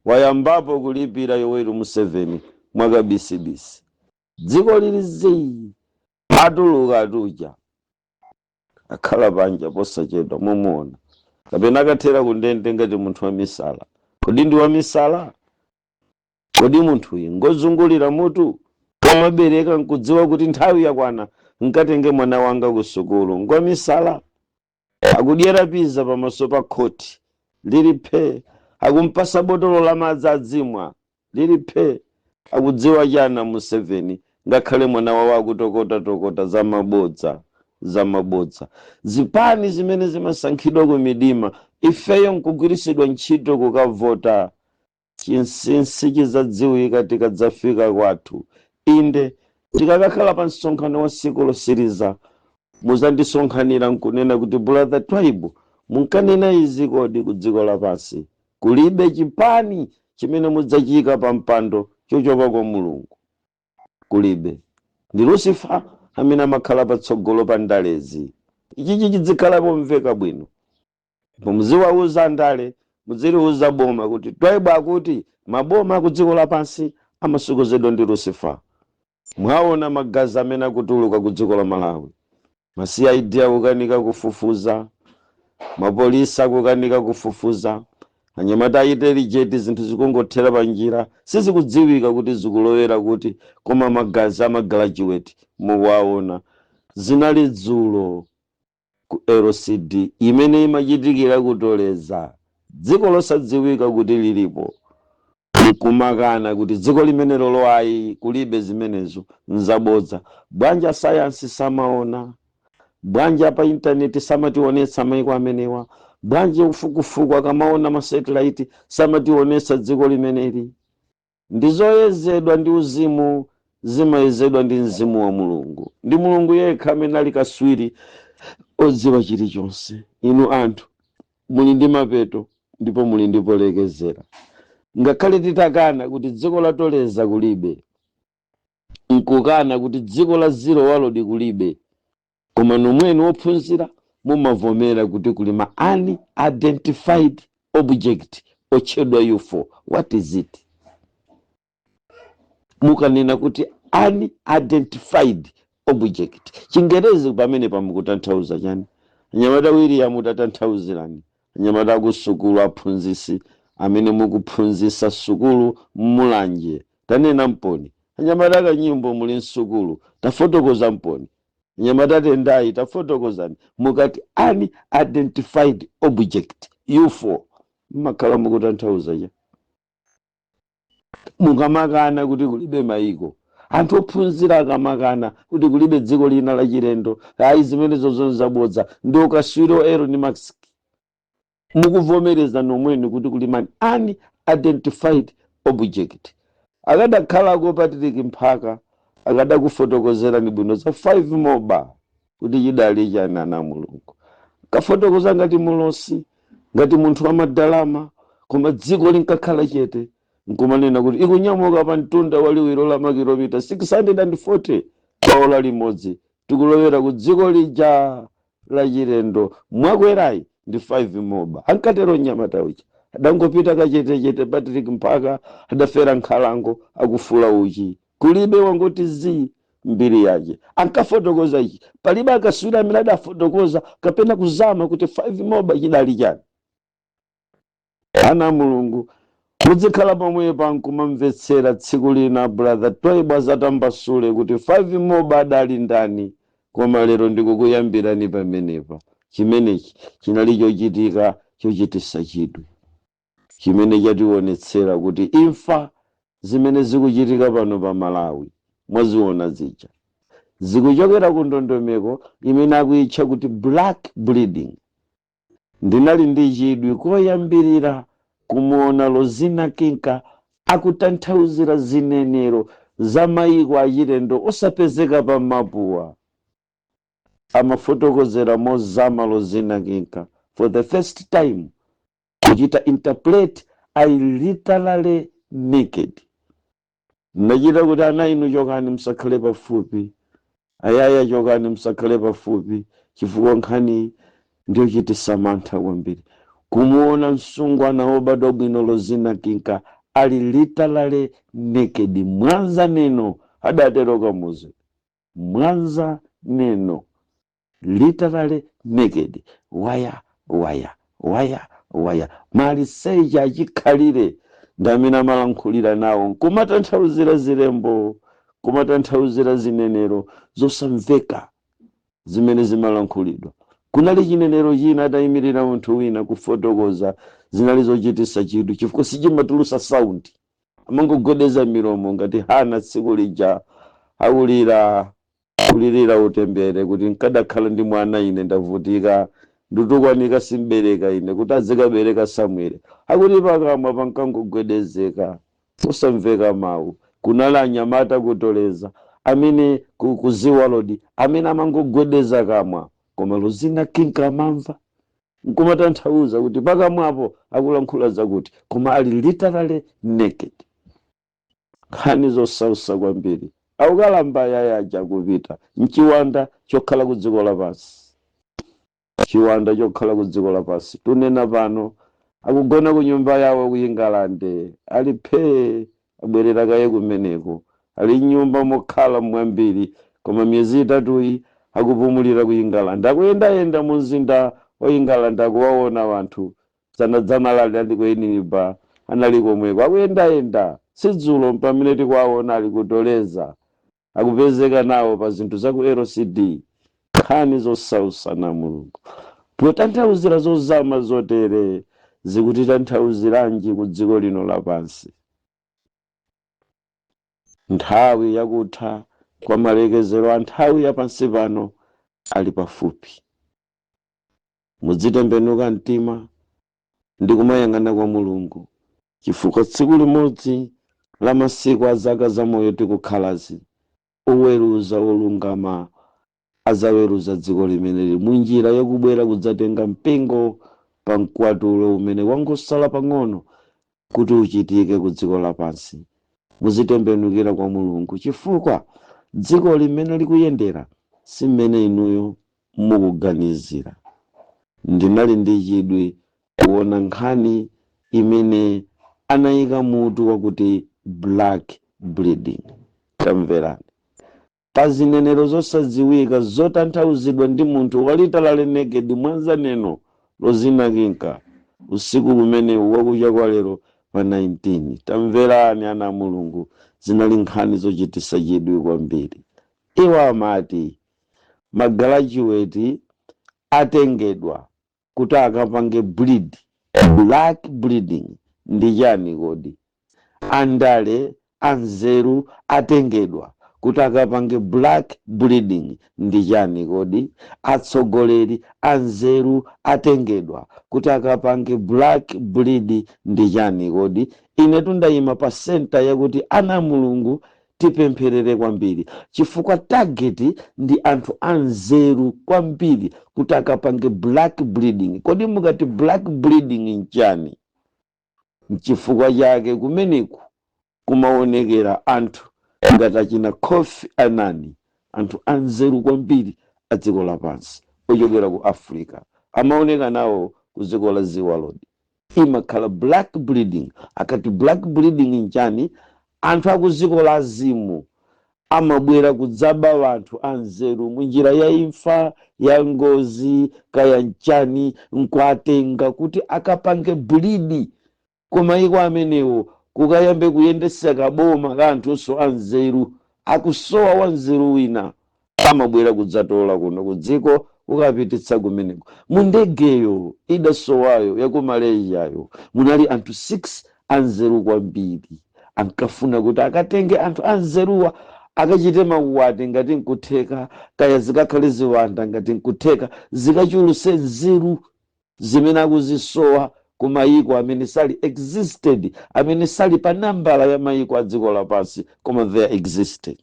Wayambapo kulipira Yoweri Museveni mwaka bisibisi. Dziko lili zii atuluka atuja akhala panja posachedwa mumuona kapena akathera kundende ngati munthu wa misala. Kodi ndi wa misala? Kodi munthu uyu ngozungulira mutu wamabereka nkudziwa kuti nthawi yakwana nkatenge mwana wanga ku sukulu ngwa misala? Akudyera piza pamaso pa khoti liliphe, akumpasa botolo la madzi adzimwa liliphe. Akudziwa chana Museveni ngakhale mwana wawo akutokota za mabodza zipani zimene zimasankhidwa ku midima, ifeyo nkugwirisidwa ntchito kukavota. Chinsinsi chizadziwika tikadzafika kwathu. Inde tikakakhala pa msonkhano wa siku losiriza muzandisonkhanira nkunena kuti brother Tribe munkanena izi kodi ku dziko lapansi kulibe chipani chimene mudzachika pa mpando chochoka kwa Mulungu? Kulibe. Ndi Lucifer amene amakhala patsogolo pa ndalezi. Ichichi chidzikhala pomveka bwino. Muziwauza ndale, muziliuza boma kuti Tribe akuti maboma ku dziko lapansi amasokonezedwa ndi Lucifer. Mwaona magazi amene akutuluka ku dziko la Malawi. Ma-CID akukanika kufufuza, mapolisi akukanika kufufuza, anyamata intelligent zinthu zikungothera pa njira sizikudziwika kuti zikulowera kuti, koma magazi amagraduate muwaona. Zinali dzulo ku LCD imene imachitikira kutoleza dziko losadziwika kuti lilipo, kumakana kuti dziko limene lolowayi kulibe zimenezo nzabodza. Bwanja science samaona, bwanja pa intaneti samationetsa maiko amenewa, bwanje ufukufuku akamaona ma satellite samationetsa dziko limeneli. Ndizoyezedwa ndi uzimu, zimayezedwa ndi mzimu wa Mulungu. Ndi Mulungu yekha amene ali kaswiri odziwa chilichonse. Inu anthu muli ndi mapeto ndipo muli ndi polekezera. Ngakhale titakana kuti dziko latoleza kulibe, nkukana kuti dziko la zero walodi kulibe, koma nomwenu wophunzira mumavomera kuti kuli ma unidentified object otchedwa UFO. What is it? Mukanena kuti unidentified object, Chingerezi pamene pamukutanthauza chani? Anyamata William mutatanthauzirani, anyamata akusukulu aphunzisi amene mukuphunzisa sukulu mulanje tanena mponi, anyamata akanyimbo muli nsukulu tafotokoza mponi, anyamata tendai tafotokozani. Mukati unidentified object UFO mmakhala mukutanthauza cha. Mukamakana kuti kulibe maiko, anthu ophunzira akamakana kuti kulibe dziko lina la chilendo, ayi zimenezo zonzabodza ndi ukaswiri wa Elon Musk. Mukuvomereza nomwenu kuti kuli man unidentified object. Akadakhalako Patrick Mphaka akadakufotokozera ni bwino za 5 moba kuti chidali chana na Mulungu. Kafotokoza ngati mulosi, ngati munthu wa madalama, koma dziko linkakhala chete. Nkumanena kuti ikunyamuka pa mtunda waliwiro la makilomita 640 paola limodzi. Tikulowera ku dziko lija la chilendo. Mwakwerayi ndi 5 moba. Ankatero nyamata uchi adangopita kachetechete Patrick Mphaka adafera nkhalango akufula uchi. Kulibe wangoti zi mbiri yaje. Ankafotokoza ichi. Palibe akaswiri amene adafotokoza kapena kuzama kuti 5 moba chidali chani. Ana Mulungu mudzikhala pamwe pankumamvetsera tsiku lina brother Tribe azatambasule kuti 5 moba adali ndani, koma lero ndikukuyambirani pamenepa. Chimenechi chinali chochitika chochititsa chidwi chimene chationetsera kuti imfa zimene zikuchitika pano pa Malawi mwaziona zija zikuchokera ku ndondomeko imene akuyitcha kuti black bleeding. Ndinali ndi chidwi koyambirira kumuona Lozina Kinka akutanthauzira zinenero za mayiko achilendo osapezeka pa mapuwa. Amafotokozera mozama Lozina Kinka for the first time kuchita interpret I literally naked. Nachita kuti ana inu chokani msakhale pafupi, ayaya chokani msakhale pafupi, chifukwa nkhani ndiyo chititsa mantha kwambiri. Kumuona msungwana wobadwa bwino Lozina Kinka ali literally naked. Mwanza neno adatero kamuzi. Mwanza neno literally naked. Waya maliseja achikhalire ndamina malankhulira nawo kumatanthauzira zilembo, kumatanthauzira zinenero zosamveka zimene zimalankhulidwa. Kunali chinenero china atayimirira munthu wina kufotokoza zinali zochititsa chidwi chifukwa sichimatulutsa saundi, amangogodeza milomo ngati Hana tsiku lija kulirira utembere kuti nkadakhala ndi mwana ine ndavutika ndutukwanika simbereka ine kuti azikabereka Samueli. Akuti pakamwa pankangogwedezeka kusamveka mawu. Kunali anyamata kutoleza amene kuziwa lodi amene amangogwedeza kamwa, koma Lozina Kinka amamva nkumatanthauza kuti pakamwapo akulankhula zakuti koma ali literally naked. Nkhani zosausa kwambiri. Aukalamba yayaja kupita mchiwanda chokhala ku dziko lapansi. Chiwanda chokhala ku dziko lapansi. Tunena pano akugona ku nyumba yawo ku England, ali phe abwerera kaye kumeneko. Ali nyumba mokhala mwambiri koma myezi itatu akupumulira ku England. Akuyenda mu mzinda wa England akuwaona wanthu dzana lali andikuyeniniba anali komweko. Akuyenda sidzulo pamene tikuwaona ali kutoleza akupezeka nawo pa zinthu za ku LCD. Nkhani zosausa na Mulungu. Potanthauzira zozama zotere zikutitanthauziranje ku dziko lino lapansi. Nthawi yakutha kwa malekezero a nthawi ya pansi pano ali pafupi. Mudzitembenuka mtima ndi kumayang'ana kwa Mulungu, chifukwa tsiku limodzi la masiku a zaka za moyo tikukhalazi oweruza olungama azaweruza dziko limeneli munjira yakubwera kudzatenga mpingo pa mkwatulo umene wangosala pang'ono kuti uchitike ku dziko lapansi. Muzitembenukira kwa Mulungu chifukwa dziko limene likuyendera si mmene inuyo mukuganizira. Ndinali ndi chidwi kuona nkhani imene anayika mutu wakuti black bleeding. Tamverani. Pa zinenero zosadziwika zotanthauzidwa ndi munthu walitalale naked Mwanza neno Lozina Kinka usiku kumene wakucha kwa lero pa 19. Tamverani ana Mulungu, zinali nkhani zochititsa chidwi kwambiri. Iwo amati magalajuweti atengedwa kuti akapange black bleeding ndi chani kodi? Andale anzeru atengedwa kuti akapange black bleeding ndi chani kodi? Atsogoleri anzeru atengedwa kuti akapange black bleed ndi chani kodi? Ine tundayima pa senta yakuti ana Mulungu tipempherere kwambiri chifukwa target ndi anthu anzeru kwambiri kuti akapange black bleeding. Kodi mukati black bleeding nchani? Chifukwa chake kumeneku kumaonekera anthu ngati achina Kofi Annan, anthu anzeru kwambiri a dziko lapansi ochokera ku Africa amaoneka nawo ku dziko la Ziwa Lodi. Imakhala black bleeding. Akati black bleeding nchani? Anthu aku dziko la azimu amabwera kudzaba wanthu anzeru munjira ya imfa ya ngozi kaya nchani nkwatenga kuti akapange bleed. Koma iko amenewo kukayambe kuyendesa kaboma ka anthu anzeru akusowa wanzeru wina amabwera kudzatola kuno ku dziko ukapititsa kumeneko. Mundegeyo idasowayo yaku Malaysiayo munali anthu 6 anzeru kwambiri, ankafuna kuti akatenge anthu anzeruwa akachite mauwati ngati nkutheka, kaya zikakhale ziwanda ngati nkutheka, zikachuluse nzeru zimene akuzisowa ku mayiko amene sali existed, amene sali pa nambala ya mayiko a dziko lapansi, koma they existed.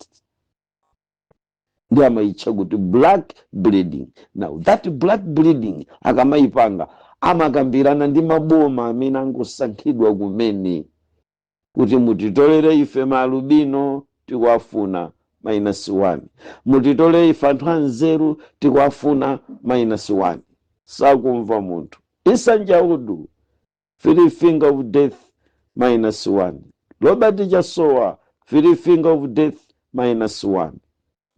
Ndi amayitcha kuti black bleeding. Now that black bleeding akamayipanga amakambirana ndi maboma amene angosankhidwa kumene kuti mutitolere ife maalubino tikuwafuna -1, mutitolere ife anthu anzeru tikuwafuna -1. Sakumva munthu. Isanjaudu 3 finger of death -1. Robert Chasowa 3 finger of death -1.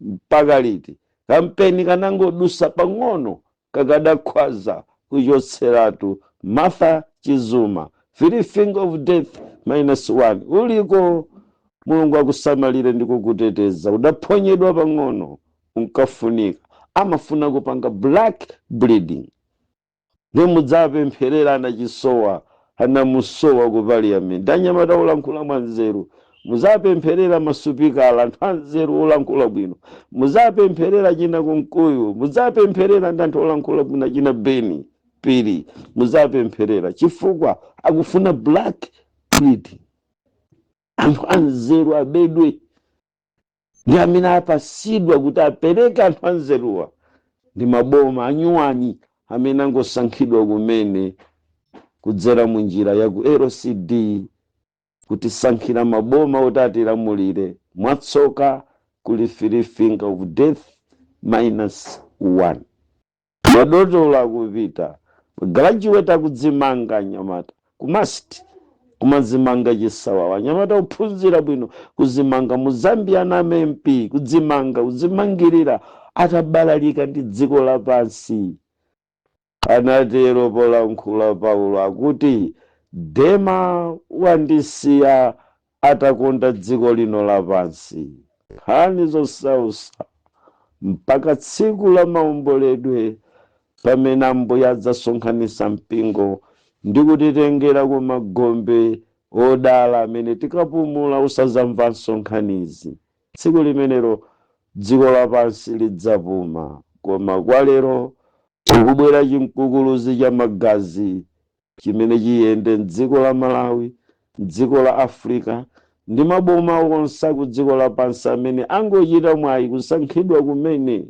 Mpaka liti kampeni kanangodusa pang'ono kakadakhwaza kuchotseratu Martha Chizuma 3 finger of death -1. Uliko Mulungu akusamalire ndi kukuteteza, udaphonyedwa pang'ono unkafunika. Amafuna kupanga black bleeding. Nemudzapempherera anachisowa anamusowa ku parliament. Anyamata olankhula mwanzeru muzapempherera masupikala anthu anzeru olankhula bwino, muzapempherera china kunkuyu, muzapempherera ndi anthu olankhula bwino china Beni Piri, muzapempherera chifukwa akufuna black bleeding. Anthu anzeru abedwe ndi amene apasidwa kuti apereke anthu anzeruwa ndi maboma anyuwani amene angosankhidwa kumene kudzera munjira ya ku LCD kuti sankhira maboma oti atilamulire mwatsoka kuli 3 finger of death -1. Madotola akupita graduate akudzimanga anyamata kumasti kumazimanga chisawawa, anyamata ophunzira bwino kuzimanga mu Zambia na MP kudzimanga uzimangirira atabalalika ndi dziko lapansi. Anatero polankhula Paulo akuti Dema wandisiya atakonda dziko lino lapansi. Nkhani zosausa mpaka tsiku la maomboledwe pamene Ambuye adzasonkhanitsa mpingo ndi kutitengera ku magombe odala amene tikapumula usadzamvanso nkhanizi. Tsiku limenelo dziko lapansi lidzapuma, koma kwa lero ukubwera chimkukuluzi cha magazi chimene chiyende m'dziko la Malawi, m'dziko la Africa ndi maboma onse ku dziko lapansi amene angochita mwayi kusankhidwa kumene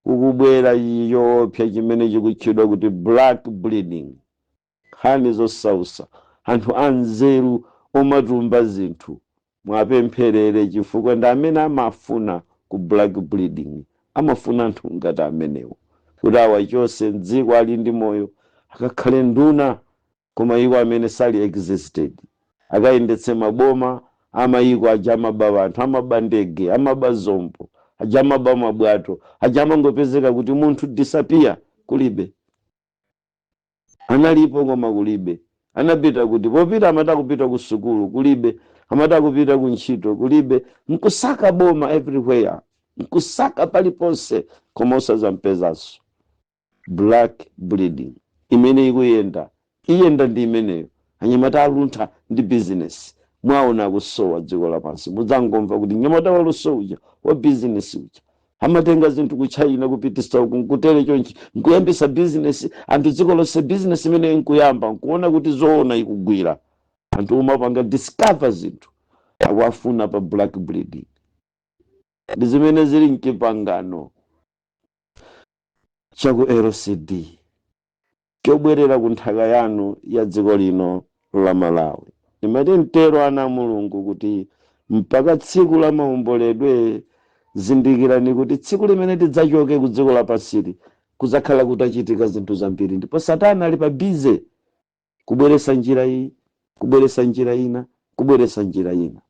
ukubwera yoopsa chimene chikutchedwa kuti black bleeding. Nkhani zosausa, anthu anzeru omatumba zinthu mwapempherere chifukwa ndi amene amafuna ku black bleeding, amafuna anthu ngati amenewo kuti awachose m'dziko ali ndi moyo, akakhale nduna koma iwo amene sali existed, akayendetse maboma amayiko aja amaba anthu, amaba ndege, amaba zombo, aja amaba mabwato, aja amangopezeka kuti munthu disappear kulibe. Analipo koma kulibe. Anapita kuti popita amata kupita ku sukulu kulibe, amata kupita ku ntchito kulibe, mkusaka boma everywhere, mkusaka paliponse koma osazampezanso. Black bleeding imene ikuyenda iyenda ndi imeneyo. Anyamata aluntha ndi business mwaona kusowa dziko lapansi, mudzangomva kuti nyamata waluso uja wa business uja amatenga zinthu ku China kupitisa uku nkutere chonchi nkuyambisa business, anthu dziko lonse business imene nkuyamba nkuona kuti zoona ikugwira, anthu umapanga discover zinthu akuafuna pa black bleeding. Ndi zimene zili mchipangano chaku LCD chobwerera ku nthaka yanu ya dziko lino la Malawi. Nimati mtero ana Mulungu kuti mpaka tsiku la maomboledwe zindikirani kuti tsiku limene tidzachoke ku dziko lapansili kuzakhala kutachitika zinthu zambiri, ndipo Satana ali pa bize kubweresa njira iyi, kubweresa njira ina, kubweresa njira ina.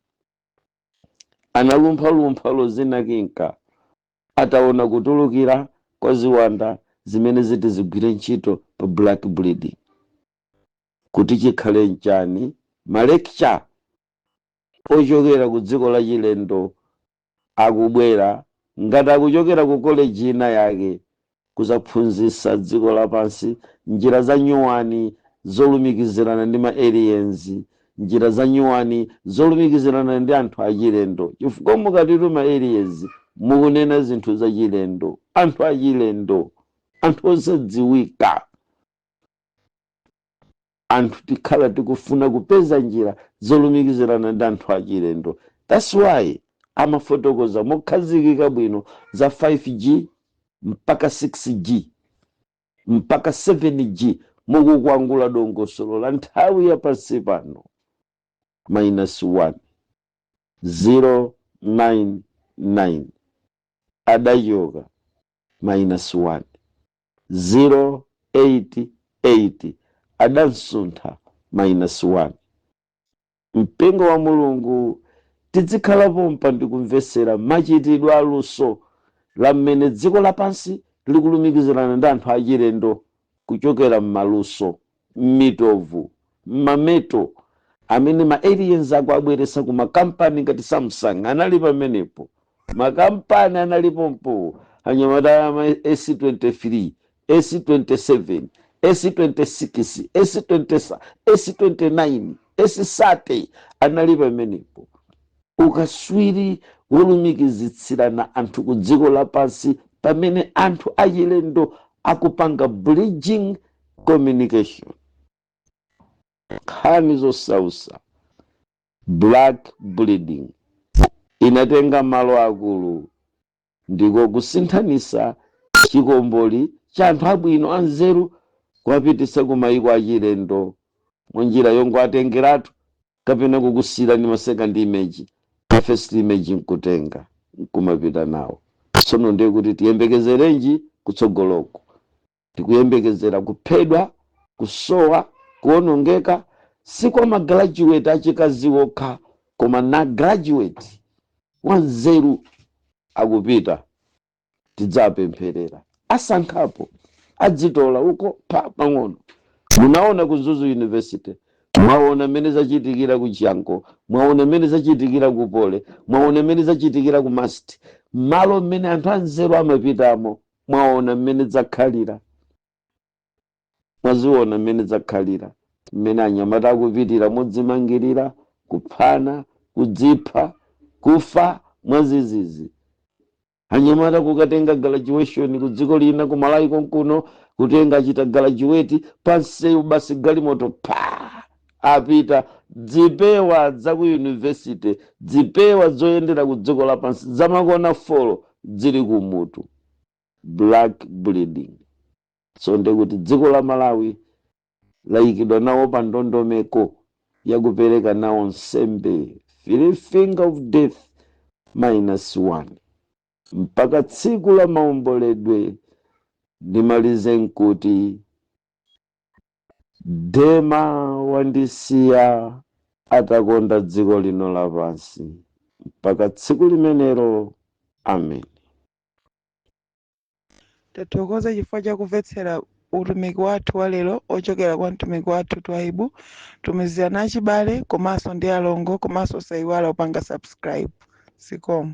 Analumpha lozinakinka ataona kutulukira kwa ziwanda zimene ziti zigwire ntchito pa black bleeding. Kuti chikhale nchani malekcha ochokera ku dziko la chilendo akubwera ngati akuchokera ku college ina yake kuzaphunzitsa dziko lapansi njira za nyuwani zolumikizirana ndi ma aliens, njira za nyuwani zolumikizirana ndi anthu achilendo. Chifukwa mukatitu ma aliens mukunena zinthu za chilendo, anthu achilendo, anthu osadziwika. Anthu tikhala tikufuna kupeza njira zolumikizirana ndi anthu achilendo. That's why amafotokoza mokhazikika bwino za 5G mpaka 6G mpaka 7G mukukwangula dongosolo la nthawi ya pansi pano. -1 099 adachoka, -1 088 adansuntha, -1. Mpingo wa Mulungu tizikhala pompa ndikumvesera machitidwe aluso la mmene dziko lapansi likulumikizirana ndi anthu achilendo kuchokera m'maluso, m'mitovu, m'mameto amene ma aliens akuabweretsa ku makampani ngati Samsung anali pamenepo, makampani analipompo, anyamata ama S23, S27, S26, S27, S29, S30 anali pamenepo. Ukaswiri wolumikizitsirana anthu ku dziko lapansi pamene anthu achilendo akupanga bridging communication. Nkhani zosausa, black bleeding inatenga malo akulu ndiko kusinthanisa chikomboli cha anthu abwino anzeru kuwapititsa ku mayiko achilendo mwenjira yongo atengeratu kapena kukusira ni ma second image, first image nkutenga nkumapita nawo. Tsono ndiye kuti tiyembekezerenji kutsogoloko, tikuyembekezera kuphedwa, kusowa, kuonongeka, si kwa magraduate achikazi okha koma na graduate wanzeru akupita. Tidzapempherera asankhapo adzitola uko pang'ono. Munaona ku Zuzu University, mwaona mmene zachitikira ku Chanko, mwaona mmene zachitikira ku Pole, mwaona mmene zachitikira ku Mast, malo mmene anthu anzeru amapitamo, mwaona mmene zakhalira, mwaziona mmene zakhalira, mmene anyamata akupitira modzimangirira, kuphana, kudzipha, kufa mwazizizi. Anyamata kukatenga graduation ku dziko lina ku Malawi konkuno, kutenga chita graduate pansewu basi galimoto pa apita. Dzipewa za ku university, dzipewa zoyendera ku dziko lapansi zamakona folo zili kumutu. Black bleeding. So ndekuti dziko la Malawi layikidwa nawo pa ndondomeko yakupereka nawo nsembe, free finger of death -1 mpaka tsiku la maomboledwe. Ndimalize nkuti Dema wandisiya atakonda dziko lino lapansi mpaka tsiku limenero. Amen. Tathokoza chifukwa cha kumvetsera utumiki wathu wa lero ochokera kwa mtumiki wathu Twaibu. Tumizirana achibale komanso ndi alongo, komanso sayiwala upanga subscribe. Sikomo.